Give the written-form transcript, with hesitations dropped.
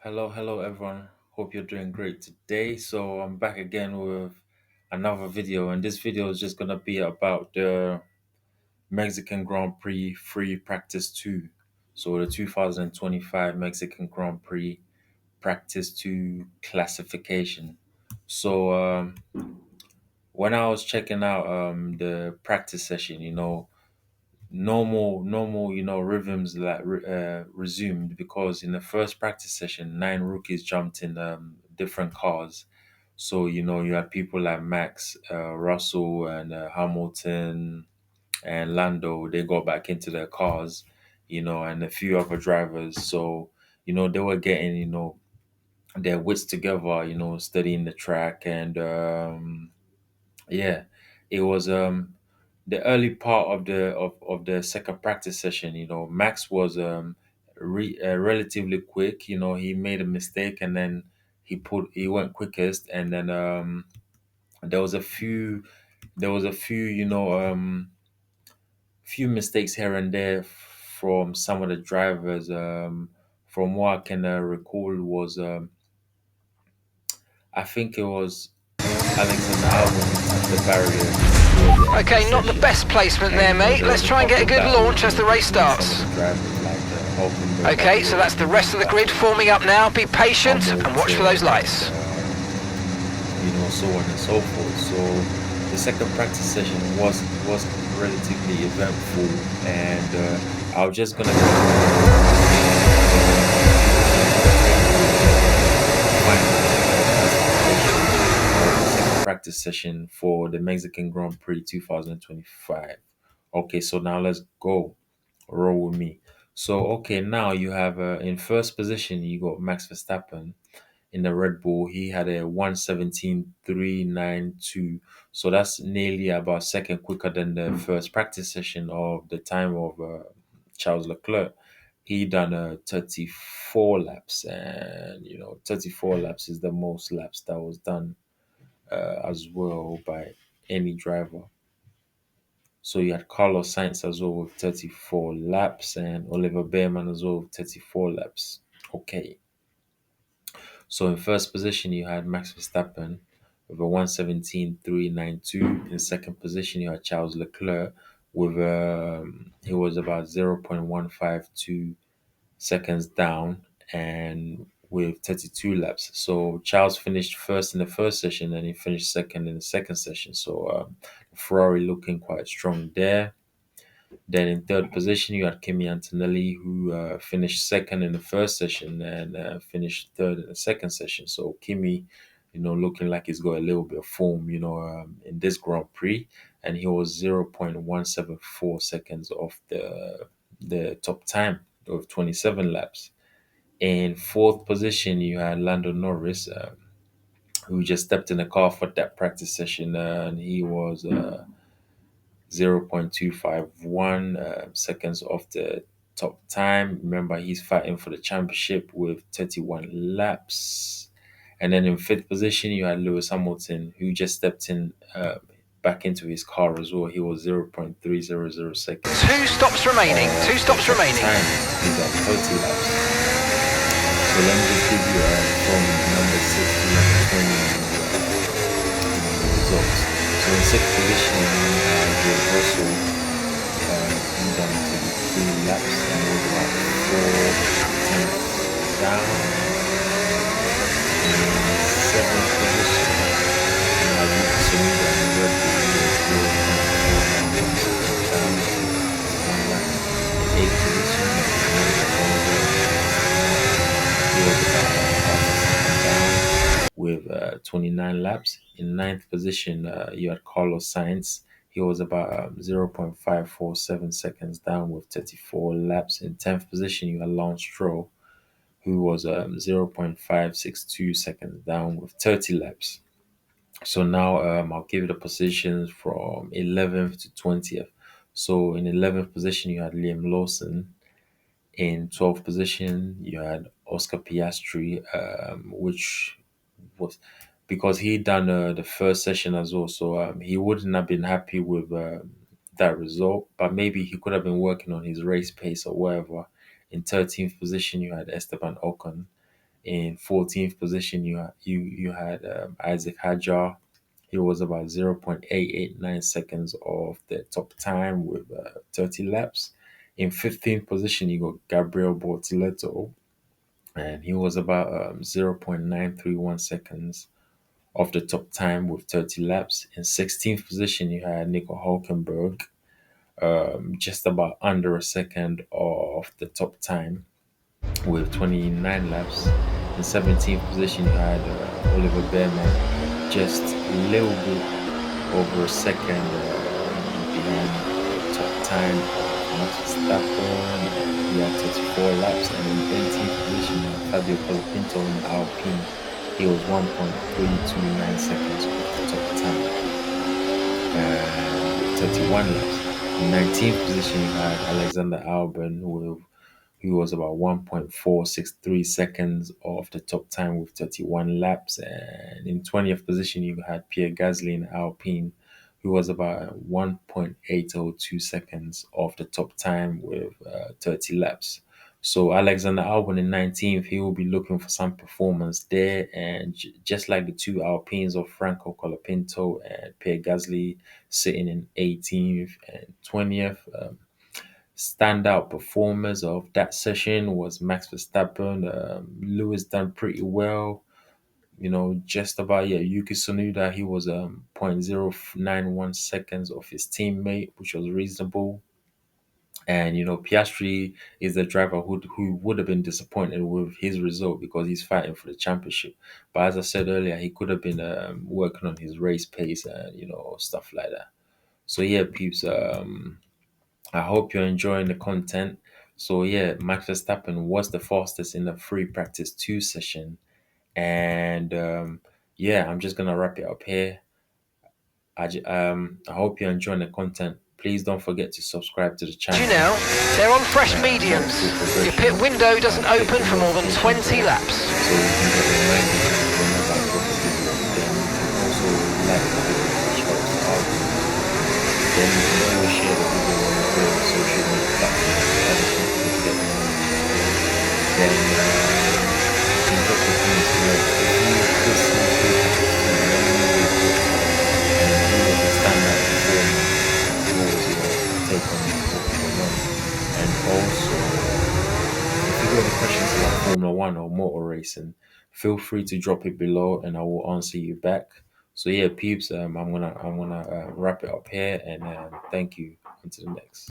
Hello everyone. Hope you're doing great today. So I'm back again with another video, and this video is just gonna be about the Mexican Grand Prix Free Practice 2. So the 2025 Mexican Grand Prix Practice 2 classification. So when I was checking out the practice session, normal rhythms that resumed because in the first practice session 9 rookies jumped in different cars. So you had people like Max, Russell, and Hamilton and Lando. They got back into their cars, and a few other drivers. So they were getting their wits together, studying the track. And yeah, it was the early part of the second practice session. Max was relatively quick. He made a mistake, and then he went quickest, and then there was a few few mistakes here and there from some of the drivers. From what I can recall was I think it was Alexander Albon who touched the barrier towards the end of the Okay, not the session. best placement And there, mate. there Let's was a try and get couple a of good battles launch as the race between some starts. of the drivers like Hulkenberg had Okay, to so that's the rest of the grid forming up now. Be patient and watch for those lights. So on and so forth. So the second practice session was relatively eventful, and I was just gonna give you the final classification of the second practice session for the Mexican Grand Prix 2025. Okay, so now let's go. Roll with me. So okay, now you have in first position you got Max Verstappen in the Red Bull. He had a 1:17.392. So that's nearly about a second quicker than the first practice session of the time of Charles Leclerc. He done 34 laps, and 34 laps is the most laps that was done as well by any driver. So you had Carlos Sainz as well with 34 laps, and Oliver Behrman as well with 34 laps. Okay. So in first position, you had Max Verstappen with a 1:17.392. In second position, you had Charles Leclerc with he was about 0.152 seconds down and with 32 laps. So Charles finished first in the first session and he finished second in the second session. So Ferrari looking quite strong there. Then in third position, you had Kimi Antonelli, who finished second in the first session and finished third in the second session. So Kimi, looking like he's got a little bit of form, in this Grand Prix, and he was 0.174 seconds off the top time of 27 laps. In fourth position, you had Lando Norris, who just stepped in the car for that practice session, and he was 0.251 seconds off the top time. Remember, he's fighting for the championship with 31 laps. And then in fifth position, you had Lewis Hamilton, who just stepped in back into his car as well. He was 0.300 seconds. Two stops remaining. Two stops the top remaining. time. He's at 30 laps. So let me just give you from number 6 to number 20 results. So in sixth position, you have George Russell, he done 33 laps and was about 4 tenths down. In seventh position, you have Yuki Tsunoda in the Red Bull, he was 0.491 seconds down with 1 lap. In eighth position, you have Fernando Alonso, he was about half a second down with 29 laps. In ninth position, you had Carlos Sainz. He was about 0.547 seconds down with 34 laps. In 10th position, you had Lance Stroll, who was 0.562 seconds down with 30 laps. So now I'll give you the positions from 11th to 20th. So in 11th position, you had Liam Lawson. In 12th position, you had Oscar Piastri, which was because he done the first session as well. So he wouldn't have been happy with that result, but maybe he could have been working on his race pace or whatever. In 13th position, you had Esteban Ocon. In 14th position, you had Isaac Hajar. He was about 0.889 seconds off the top time with 30 laps. In 15th position, you got Gabriel Bortoleto, and he was about 0.931 seconds off the top time with 30 laps. In 16th position, you had Nico Hulkenberg, just about under a second off the top time with 29 laps. In 17th position, you had Oliver Behrman, just a little bit over a second behind the top time of Max Verstappen, and he had 34 laps. And in 18th position, you had Fabio Colapinto in Alpine. He was 1.329 seconds off the top time and with 31 laps. In 19th position, you had Alexander Albon with he was about 1.463 seconds off the top time with 31 laps. And in 20th position, you had Pierre Gasly in Alpine, who was about 1.802 seconds off the top time with 30 laps. So Alexander Albon in 19th, he will be looking for some performance there. And just like the two Alpines of Franco Colapinto and Pierre Gasly sitting in 18th and 20th, standout performers of that session was Max Verstappen. Lewis done pretty well. Just about, yeah, Yuki Tsunoda, he was 0.091 seconds off his teammate, which was reasonable. And Piastri is the driver who would have been disappointed with his result because he's fighting for the championship. But as I said earlier, he could have been working on his race pace and stuff like that. So yeah, peeps. I hope you're enjoying the content. So yeah, Max Verstappen was the fastest in the free practice 2 session. And yeah, I'm just gonna wrap it up here. I hope you're enjoying the content. Please don't forget to subscribe to the channel. You know, they're on fresh Follow mediums. full Your progression pit window doesn't and click open the for more than notification 20 bell laps. so you can get reminded whenever I drop a video. Then you can also like the video, which helps the algorithm. Then you can always share the video on your favorite social media platforms so other people can get more knowledge. Then you can drop your comments below. If you did see free practice 2, let me know your thoughts and who was the standout performer and what was your take on what went. And also, if you got any questions about Formula One or motor racing, feel free to drop it below and I will answer you back. So yeah, peeps, I'm gonna wrap it up here and thank you. Until the next.